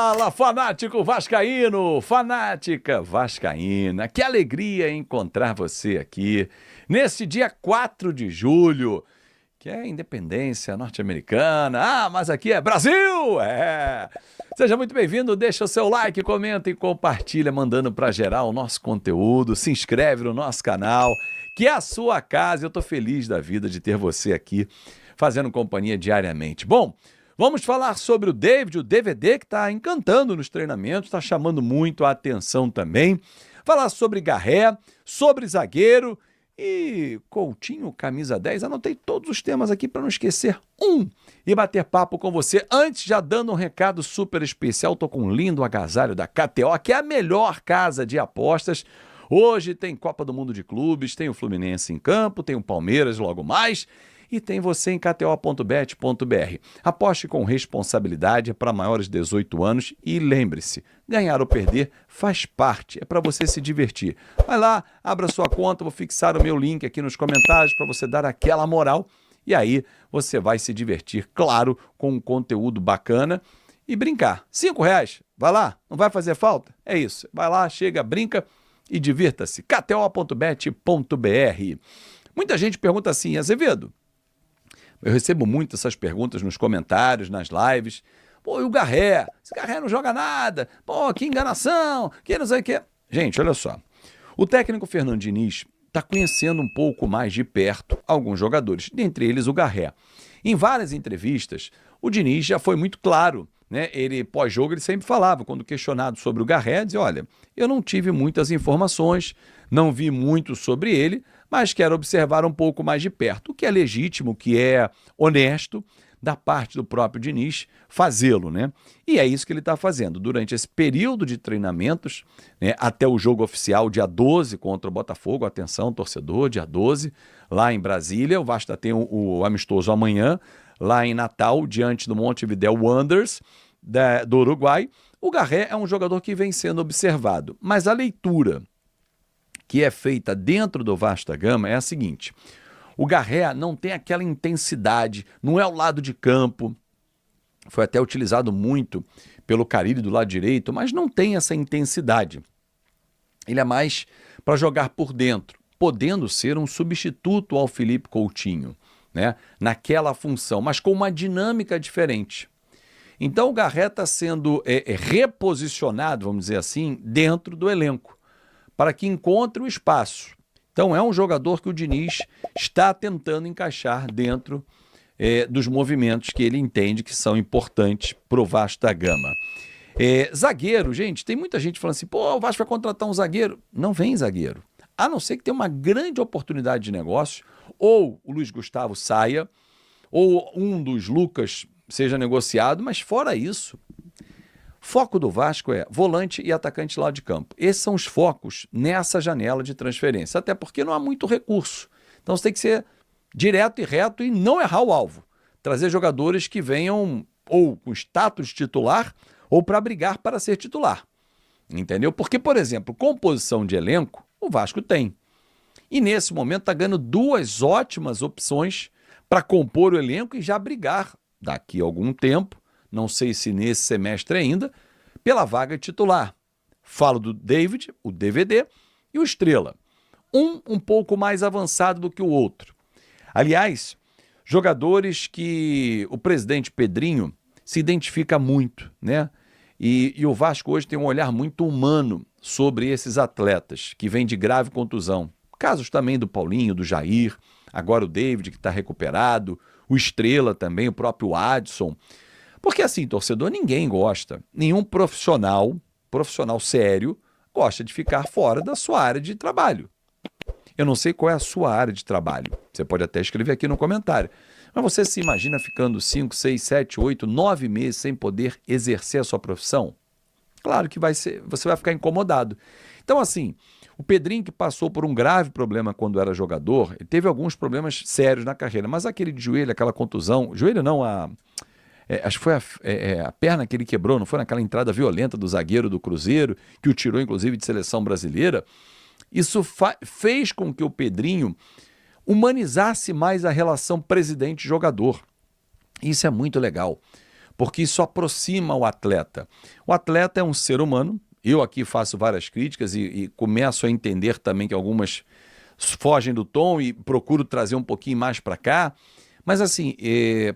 Fala, fanático vascaíno, fanática vascaína. Que alegria encontrar você aqui nesse dia 4 de julho, que é a independência norte-americana. Ah, mas aqui é Brasil! Seja muito bem-vindo, deixa o seu like, comenta e compartilha, mandando para geral o nosso conteúdo. Se inscreve no nosso canal, que é a sua casa. Eu tô feliz da vida de ter você aqui fazendo companhia diariamente. Bom, vamos falar sobre o David, o DVD, que está encantando nos treinamentos, está chamando muito a atenção também. Falar sobre Garré, sobre zagueiro e Coutinho, camisa 10. Anotei todos os temas aqui para não esquecer e bater papo com você. Antes, já dando um recado super especial, estou com um lindo agasalho da KTO, que é a melhor casa de apostas. Hoje tem Copa do Mundo de Clubes, tem o Fluminense em campo, tem o Palmeiras logo mais. E tem você em kto.bet.br. Aposte com responsabilidade, é para maiores de 18 anos e lembre-se, ganhar ou perder faz parte, é para você se divertir. Vai lá, abra sua conta, vou fixar o meu link aqui nos comentários para você dar aquela moral e aí você vai se divertir, claro, com um conteúdo bacana e brincar. R$5, vai lá, não vai fazer falta? É isso, vai lá, chega, brinca e divirta-se. kto.bet.br. Muita gente pergunta assim, Azevedo, eu recebo muito essas perguntas nos comentários, nas lives. Pô, e o Garré? Esse Garré não joga nada. Pô, que enganação, que não sei o quê. Gente, olha só. O técnico Fernando Diniz está conhecendo um pouco mais de perto alguns jogadores, dentre eles o Garré. Em várias entrevistas, o Diniz já foi muito claro, né? Ele, pós-jogo, ele sempre falava, quando questionado sobre o Garré, dizia, olha, eu não tive muitas informações, não vi muito sobre ele, mas quero observar um pouco mais de perto, o que é legítimo, o que é honesto da parte do próprio Diniz fazê-lo, né? E é isso que ele está fazendo. Durante esse período de treinamentos, né, até o jogo oficial, dia 12 contra o Botafogo, atenção, torcedor, dia 12, lá em Brasília, o Vasco tem o amistoso amanhã, lá em Natal, diante do Montevideo Wanderers, do Uruguai. O Garré é um jogador que vem sendo observado, mas a leitura que é feita dentro do Vasco da Gama é a seguinte: o Garré não tem aquela intensidade, não é o lado de campo, foi até utilizado muito pelo Carille do lado direito, mas não tem essa intensidade. Ele é mais para jogar por dentro, podendo ser um substituto ao Felipe Coutinho, né, naquela função, mas com uma dinâmica diferente. Então o Garré está sendo reposicionado, vamos dizer assim, dentro do elenco, para que encontre o espaço. Então é um jogador que o Diniz está tentando encaixar dentro dos movimentos que ele entende que são importantes para o Vasco da Gama. Zagueiro, gente, tem muita gente falando assim, pô, o Vasco vai contratar um zagueiro. Não vem zagueiro. A não ser que tenha uma grande oportunidade de negócio, ou o Luiz Gustavo saia, ou um dos Lucas seja negociado, mas fora isso, foco do Vasco é volante e atacante lá de campo. Esses são os focos nessa janela de transferência, até porque não há muito recurso. Então você tem que ser direto e reto e não errar o alvo. Trazer jogadores que venham ou com status titular ou para brigar para ser titular. Entendeu? Porque, por exemplo, composição de elenco, o Vasco tem. E nesse momento está ganhando duas ótimas opções para compor o elenco e já brigar daqui a algum tempo, não sei se nesse semestre ainda, pela vaga titular. Falo do David, o DVD, e o Estrela. Um pouco mais avançado do que o outro. Aliás, jogadores que o presidente Pedrinho se identifica muito, né? E o Vasco hoje tem um olhar muito humano sobre esses atletas que vêm de grave contusão. Casos também do Paulinho, do Jair, agora o David que está recuperado, o Estrela também, o próprio Adson. Porque assim, torcedor, ninguém gosta, nenhum profissional sério, gosta de ficar fora da sua área de trabalho. Eu não sei qual é a sua área de trabalho, você pode até escrever aqui no comentário, mas você se imagina ficando 5, 6, 7, 8, 9 meses sem poder exercer a sua profissão? Claro que você vai ficar incomodado. Então assim, o Pedrinho, que passou por um grave problema quando era jogador, ele teve alguns problemas sérios na carreira, mas aquele de joelho, aquela contusão, joelho não, acho que foi a perna que ele quebrou, não foi naquela entrada violenta do zagueiro do Cruzeiro, que o tirou inclusive de seleção brasileira. Isso fez com que o Pedrinho humanizasse mais a relação presidente-jogador. Isso é muito legal, porque isso aproxima o atleta. O atleta é um ser humano, eu aqui faço várias críticas e começo a entender também que algumas fogem do tom e procuro trazer um pouquinho mais para cá, mas assim,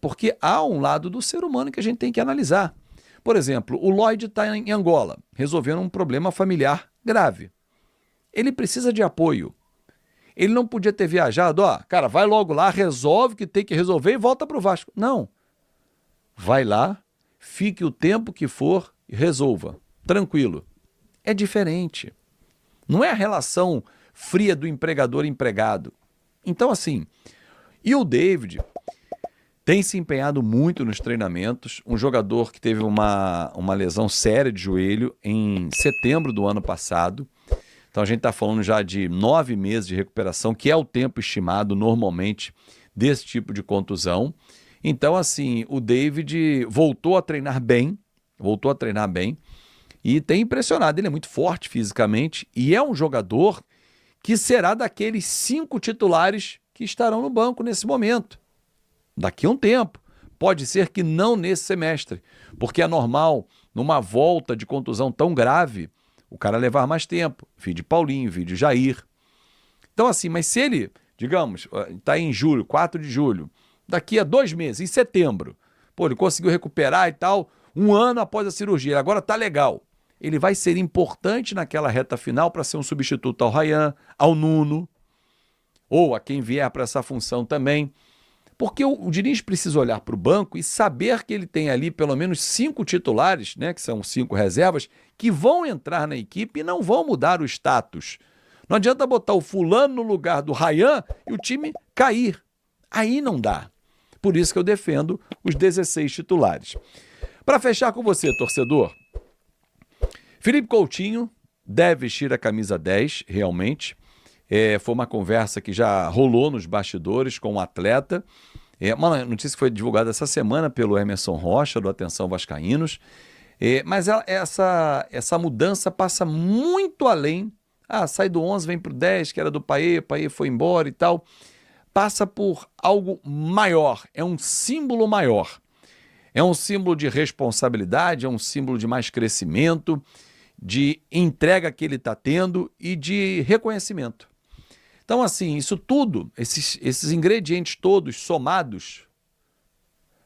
porque há um lado do ser humano que a gente tem que analisar. Por exemplo, o Lloyd está em Angola, resolvendo um problema familiar grave. Ele precisa de apoio. Ele não podia ter viajado, cara, vai logo lá, resolve o que tem que resolver e volta para o Vasco. Não. Vai lá, fique o tempo que for e resolva. Tranquilo. É diferente. Não é a relação fria do empregador e empregado. Então, assim, e o David tem se empenhado muito nos treinamentos, um jogador que teve uma lesão séria de joelho em setembro do ano passado. Então a gente está falando já de 9 meses de recuperação, que é o tempo estimado normalmente desse tipo de contusão. Então, assim, o David voltou a treinar bem e tem impressionado. Ele é muito forte fisicamente e é um jogador que será daqueles 5 titulares que estarão no banco nesse momento. Daqui a um tempo. Pode ser que não nesse semestre, porque é normal, numa volta de contusão tão grave, o cara levar mais tempo. Vídeo Paulinho, vídeo Jair. Então assim, mas se ele, digamos, está em julho, 4 de julho, daqui a 2 meses, em setembro, ele conseguiu recuperar e tal, 1 ano após a cirurgia, ele agora está legal. Ele vai ser importante naquela reta final para ser um substituto ao Ryan, ao Nuno, ou a quem vier para essa função também. Porque o Diniz precisa olhar para o banco e saber que ele tem ali pelo menos 5 titulares, né, que são 5 reservas, que vão entrar na equipe e não vão mudar o status. Não adianta botar o fulano no lugar do Ryan e o time cair. Aí não dá. Por isso que eu defendo os 16 titulares. Para fechar com você, torcedor, Felipe Coutinho deve vestir a camisa 10, realmente. Foi uma conversa que já rolou nos bastidores com o atleta. Uma notícia que foi divulgada essa semana pelo Emerson Rocha, do Atenção Vascaínos. Mas essa mudança passa muito além. Sai do 11, vem para o 10, que era do Paê, o Paê foi embora e tal. Passa por algo maior, é um símbolo maior. É um símbolo de responsabilidade, é um símbolo de mais crescimento, de entrega que ele está tendo e de reconhecimento. Então, assim, isso tudo, esses ingredientes todos somados,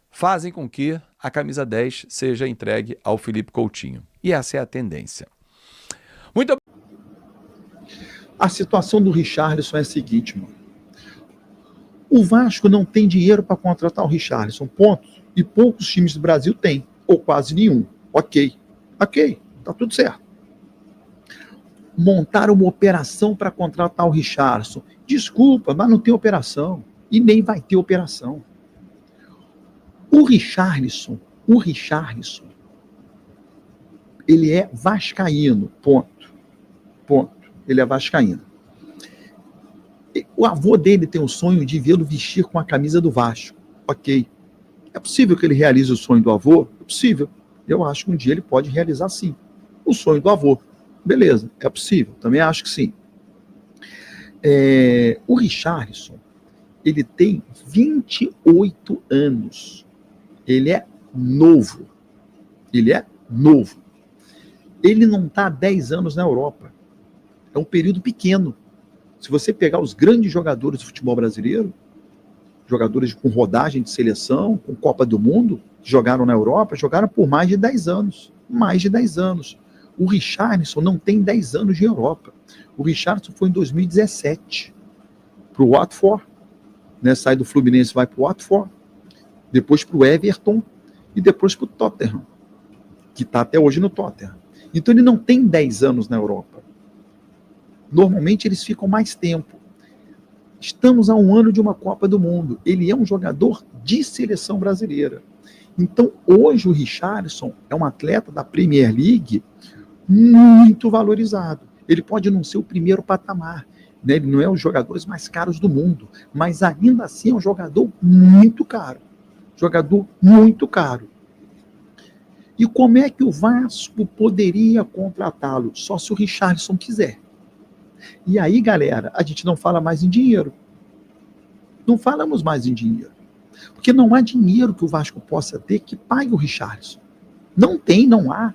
fazem com que a camisa 10 seja entregue ao Felipe Coutinho. E essa é a tendência. Muito A situação do Richarlison é a seguinte, mano. O Vasco não tem dinheiro para contratar o Richarlison, ponto. E poucos times do Brasil têm, ou quase nenhum. Ok, tá tudo certo. Montaram uma operação para contratar o Richarlison. Desculpa, mas não tem operação. E nem vai ter operação. O Richarlison, ele é vascaíno, ponto. Ele é vascaíno. O avô dele tem o sonho de vê-lo vestir com a camisa do Vasco. Ok. É possível que ele realize o sonho do avô? É possível. Eu acho que um dia ele pode realizar, sim, o sonho do avô. Beleza, é possível. Também acho que sim. O Richarlison, ele tem 28 anos. Ele é novo. Ele não está há 10 anos na Europa. É um período pequeno. Se você pegar os grandes jogadores do futebol brasileiro, jogadores com rodagem de seleção, com Copa do Mundo, que jogaram na Europa, jogaram por mais de 10 anos. Mais de 10 anos. O Richarlison não tem 10 anos de Europa. O Richarlison foi em 2017 para o Watford, né? Sai do Fluminense, vai para o Watford, depois para o Everton e depois para o Tottenham, que está até hoje no Tottenham. Então ele não tem 10 anos na Europa. Normalmente eles ficam mais tempo. Estamos a 1 ano de uma Copa do Mundo. Ele é um jogador de seleção brasileira. Então hoje o Richarlison é um atleta da Premier League muito valorizado. Ele pode não ser o primeiro patamar, né? Ele não é um dos jogadores mais caros do mundo, mas ainda assim é um jogador muito caro. E como é que o Vasco poderia contratá-lo? Só se o Richarlison quiser. E aí, galera, a gente não fala mais em dinheiro. Não falamos mais em dinheiro. Porque não há dinheiro que o Vasco possa ter que pague o Richarlison. Não tem, não há.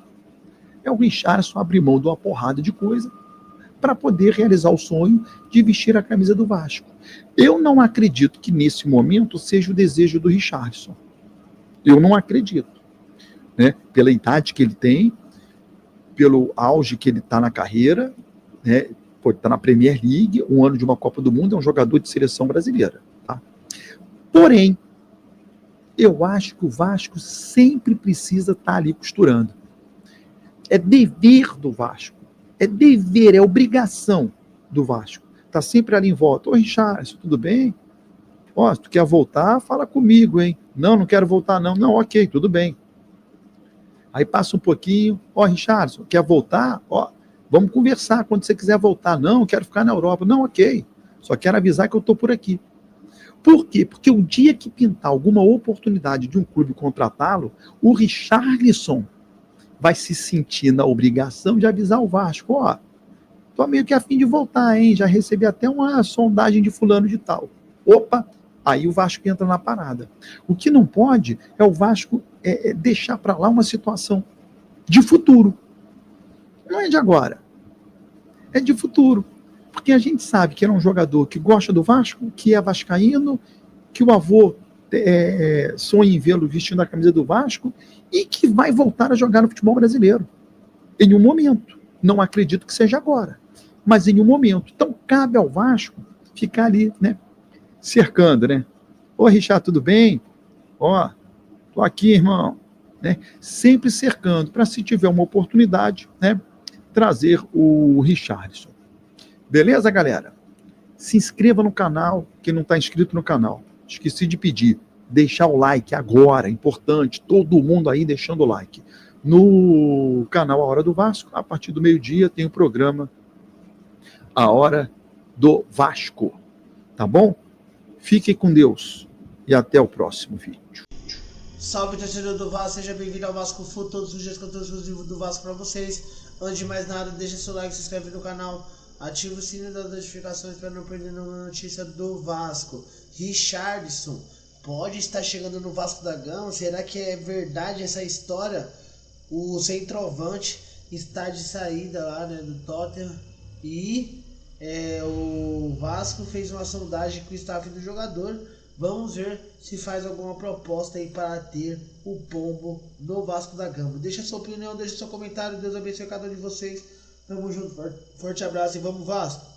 É o Richarlison abrir mão de uma porrada de coisa para poder realizar o sonho de vestir a camisa do Vasco. Eu não acredito que nesse momento seja o desejo do Richarlison. Eu não acredito. Né? Pela idade que ele tem, pelo auge que ele está na carreira, né? Está na Premier League, um ano de uma Copa do Mundo, é um jogador de seleção brasileira. Tá? Porém, eu acho que o Vasco sempre precisa estar ali costurando. É dever do Vasco. É dever, é obrigação do Vasco. Está sempre ali em volta. Ô, Richarlison, tudo bem? Ó, se tu quer voltar, fala comigo, hein? Não, não quero voltar, não. Não, ok, tudo bem. Aí passa um pouquinho. Ó, Richarlison, quer voltar? Ó, vamos conversar quando você quiser voltar. Não, quero ficar na Europa. Não, ok. Só quero avisar que eu estou por aqui. Por quê? Porque o dia que pintar alguma oportunidade de um clube contratá-lo, o Richarlison vai se sentir na obrigação de avisar o Vasco. Ó, tô meio que a fim de voltar, hein? Já recebi até uma sondagem de fulano de tal. Opa, aí o Vasco entra na parada. O que não pode é o Vasco deixar para lá uma situação de futuro. Não é de agora. É de futuro. Porque a gente sabe que era um jogador que gosta do Vasco, que é vascaíno, que o avô sonha em vê-lo vestindo a camisa do Vasco e que vai voltar a jogar no futebol brasileiro. Em um momento. Não acredito que seja agora. Mas em um momento. Então cabe ao Vasco ficar ali, né? Cercando, né? Ô, Richard, tudo bem? Ó, tô aqui, irmão. Né? Sempre cercando, para se tiver uma oportunidade, né? Trazer o Richarlison. Beleza, galera? Se inscreva no canal, quem não está inscrito no canal. Esqueci de pedir, deixar o like agora, importante, todo mundo aí deixando o like. No canal A Hora do Vasco, a partir do meio-dia, tem o programa A Hora do Vasco. Tá bom? Fiquem com Deus e até o próximo vídeo. Salve, torcedor do Vasco, seja bem-vindo ao Vasco Full, todos os dias conteúdo exclusivo do Vasco para vocês. Antes de mais nada, deixa seu like, se inscreve no canal, ativa o sininho das notificações para não perder nenhuma notícia do Vasco. Richarlison pode estar chegando no Vasco da Gama, será que é verdade essa história? O centroavante está de saída lá, né, do Tottenham e o Vasco fez uma sondagem com o staff do jogador. Vamos ver se faz alguma proposta aí para ter o pombo no Vasco da Gama. Deixa sua opinião, deixa seu comentário. Deus abençoe cada um de vocês. Tamo junto, forte abraço e vamos Vasco!